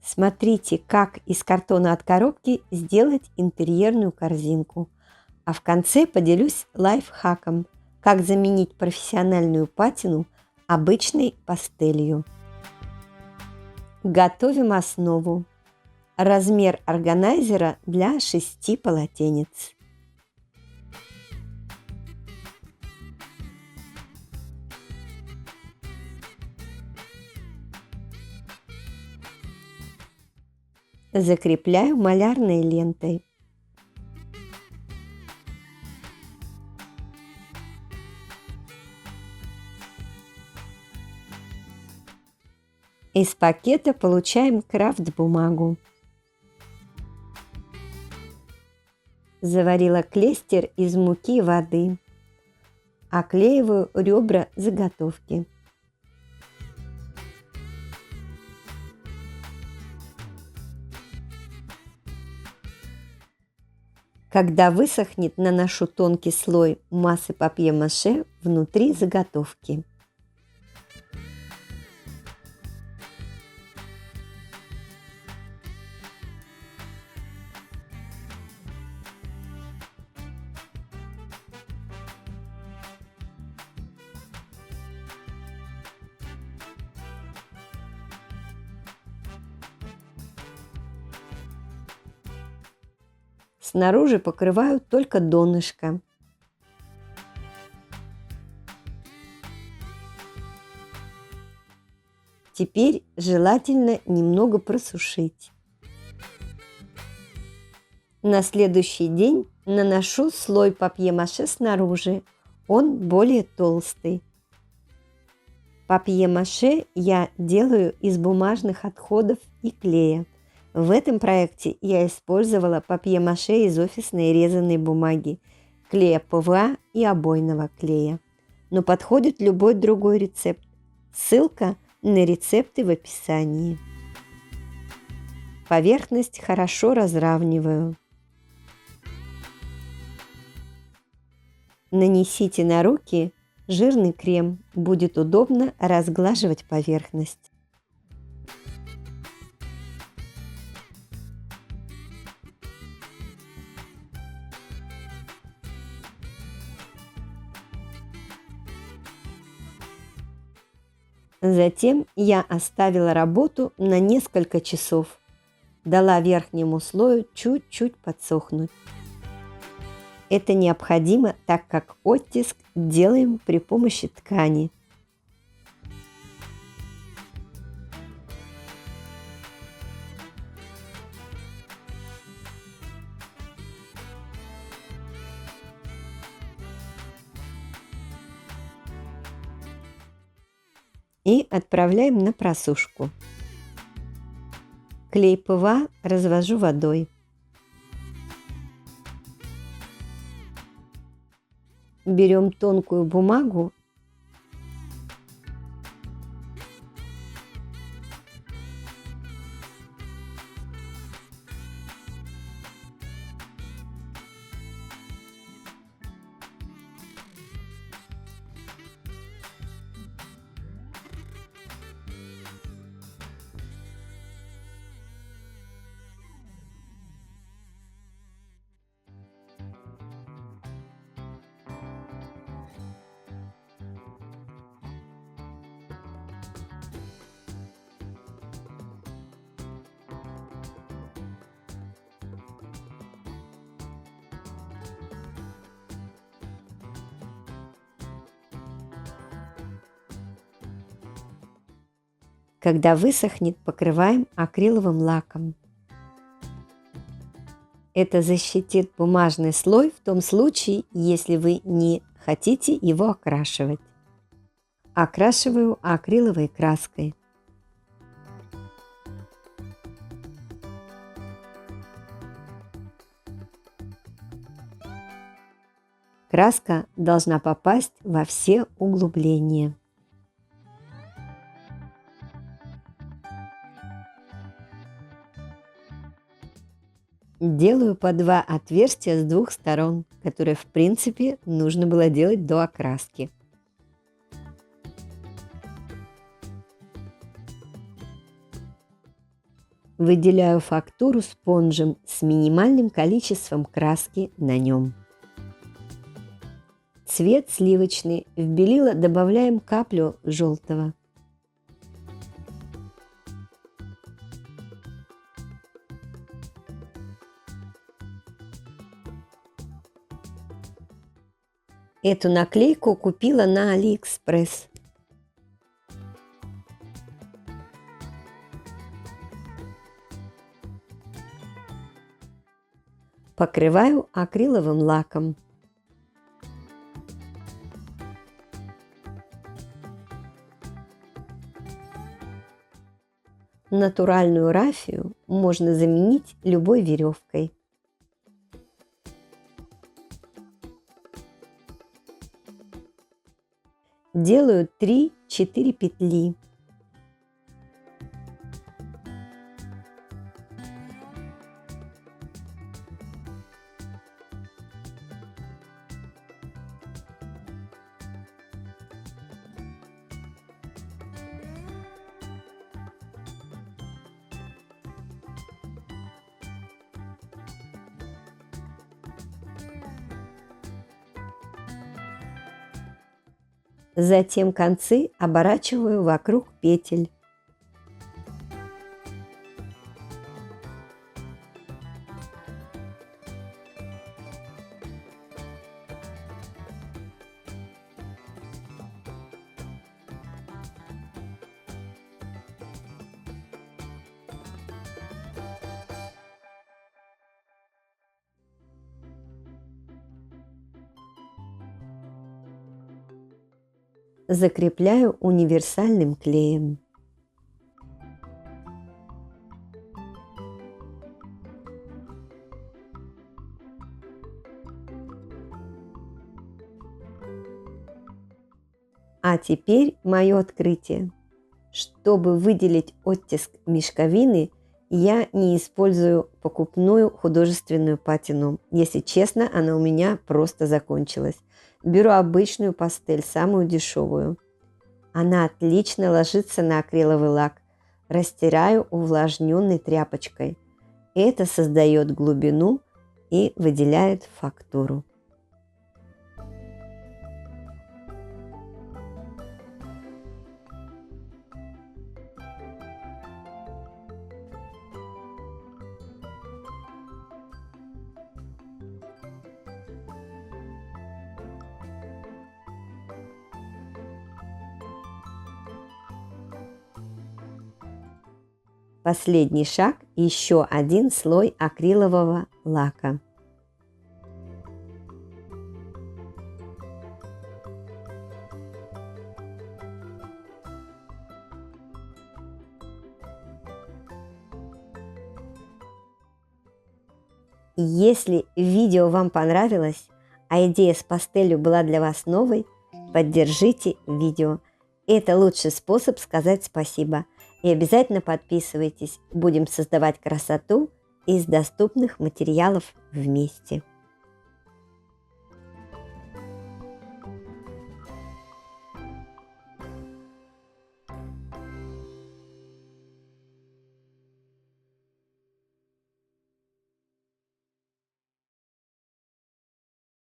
Смотрите, как из картона от коробки сделать интерьерную корзинку. А в конце поделюсь лайфхаком, как заменить профессиональную патину обычной пастелью. Готовим основу. Размер органайзера для 6 полотенец. Закрепляю малярной лентой. Из пакета получаем крафт-бумагу. Заварила клейстер из муки и воды. Оклеиваю ребра заготовки. Когда высохнет, наношу тонкий слой массы папье-маше внутри заготовки. Снаружи покрываю только донышко. Теперь желательно немного просушить. На следующий день наношу слой папье-маше снаружи. Он более толстый. Папье-маше я делаю из бумажных отходов и клея. В этом проекте я использовала папье-маше из офисной резаной бумаги, клея ПВА и обойного клея. Но подходит любой другой рецепт. Ссылка на рецепты в описании. Поверхность хорошо разравниваю. Нанесите на руки жирный крем. Будет удобно разглаживать поверхность. Затем я оставила работу на несколько часов. Дала верхнему слою чуть-чуть подсохнуть. Это необходимо, так как оттиск делаем при помощи ткани. И отправляем на просушку. Клей ПВА развожу водой. Берем тонкую бумагу . Когда высохнет, покрываем акриловым лаком. Это защитит бумажный слой в том случае, если вы не хотите его окрашивать. Окрашиваю акриловой краской. Краска должна попасть во все углубления. Делаю по 2 отверстия с 2 сторон, которые в принципе нужно было делать до окраски. Выделяю фактуру спонжем с минимальным количеством краски на нем. Цвет сливочный. В белила добавляем каплю желтого. Эту наклейку купила на Алиэкспресс. Покрываю акриловым лаком. Натуральную рафию можно заменить любой веревкой. Делаю 3-4 петли. Затем концы оборачиваю вокруг петель. Закрепляю универсальным клеем. А теперь мое открытие. Чтобы выделить оттиск мешковины, я не использую покупную художественную патину. Если честно, она у меня просто закончилась. Беру обычную пастель, самую дешевую. Она отлично ложится на акриловый лак. Растираю увлажненной тряпочкой. Это создает глубину и выделяет фактуру. Последний шаг – еще один слой акрилового лака. Если видео вам понравилось, а идея с пастелью была для вас новой, поддержите видео. Это лучший способ сказать спасибо. И обязательно подписывайтесь. Будем создавать красоту из доступных материалов вместе.